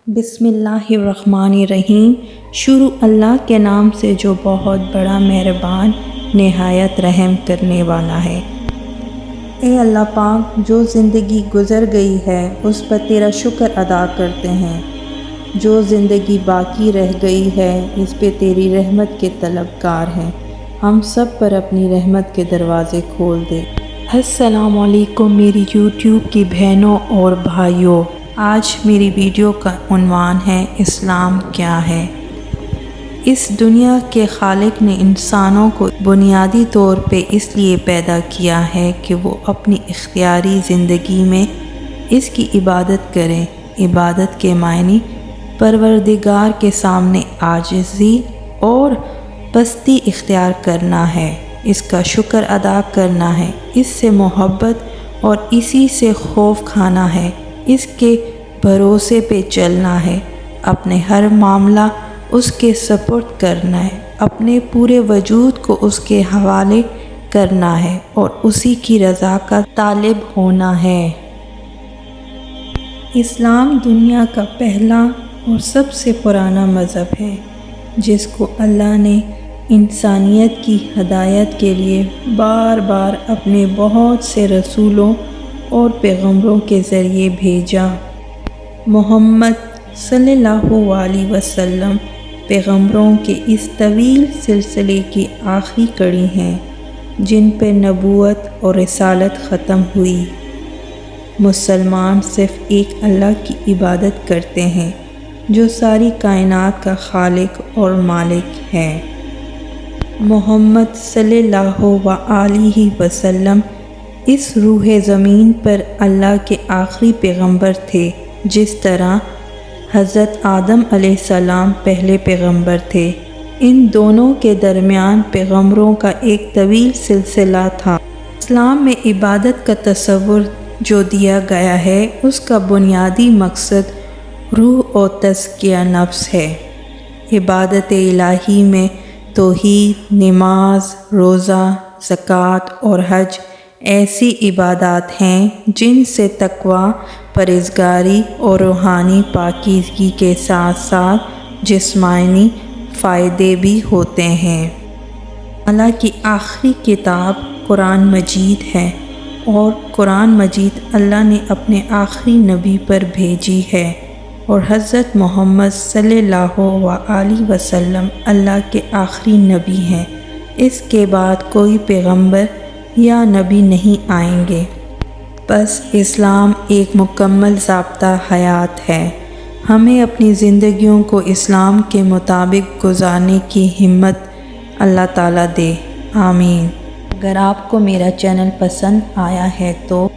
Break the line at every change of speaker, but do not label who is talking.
بسم اللہ الرحمن الرحیم۔ شروع اللہ کے نام سے جو بہت بڑا مہربان نہایت رحم کرنے والا ہے۔ اے اللہ پاک، جو زندگی گزر گئی ہے اس پر تیرا شکر ادا کرتے ہیں، جو زندگی باقی رہ گئی ہے اس پہ تیری رحمت کے طلبگار ہیں۔ ہم سب پر اپنی رحمت کے دروازے کھول دے۔ السلام علیکم میری یوٹیوب کی بہنوں اور بھائیوں۔ آج میری ویڈیو کا عنوان ہے اسلام کیا ہے۔ اس دنیا کے خالق نے انسانوں کو بنیادی طور پہ اس لیے پیدا کیا ہے کہ وہ اپنی اختیاری زندگی میں اس کی عبادت کریں۔ عبادت کے معنی پروردگار کے سامنے عاجزی اور پستی اختیار کرنا ہے، اس کا شکر ادا کرنا ہے، اس سے محبت اور اسی سے خوف کھانا ہے، اس کے بھروسے پہ چلنا ہے، اپنے ہر معاملہ اس کے سپرد کرنا ہے، اپنے پورے وجود کو اس کے حوالے کرنا ہے اور اسی کی رضا کا طالب ہونا ہے۔ اسلام دنیا کا پہلا اور سب سے پرانا مذہب ہے جس کو اللہ نے انسانیت کی ہدایت کے لیے بار بار اپنے بہت سے رسولوں اور پیغمبروں کے ذریعے بھیجا۔ محمد صلی اللہ علیہ وسلم پیغمبروں کے اس طویل سلسلے کی آخری کڑی ہیں جن پہ نبوت اور رسالت ختم ہوئی۔ مسلمان صرف ایک اللہ کی عبادت کرتے ہیں جو ساری کائنات کا خالق اور مالک ہے۔ محمد صلی اللہ علیہ وسلم اس روح زمین پر اللہ کے آخری پیغمبر تھے، جس طرح حضرت آدم علیہ السلام پہلے پیغمبر تھے۔ ان دونوں کے درمیان پیغمبروں کا ایک طویل سلسلہ تھا۔ اسلام میں عبادت کا تصور جو دیا گیا ہے اس کا بنیادی مقصد روح و تزکیہ نفس ہے۔ عبادت الہی میں توحید، نماز، روزہ، زکوٰۃ اور حج ایسی عبادات ہیں جن سے تقویٰ، پرہیزگاری اور روحانی پاکیزگی کے ساتھ ساتھ جسمانی فائدے بھی ہوتے ہیں۔ اللہ کی آخری کتاب قرآن مجید ہے اور قرآن مجید اللہ نے اپنے آخری نبی پر بھیجی ہے اور حضرت محمد صلی اللہ علیہ وسلم اللہ کے آخری نبی ہیں۔ اس کے بعد کوئی پیغمبر یا نبی نہیں آئیں گے۔ بس اسلام ایک مکمل ضابطہ حیات ہے۔ ہمیں اپنی زندگیوں کو اسلام کے مطابق گزارنے کی ہمت اللہ تعالیٰ دے، آمین۔ اگر آپ کو میرا چینل پسند آیا ہے تو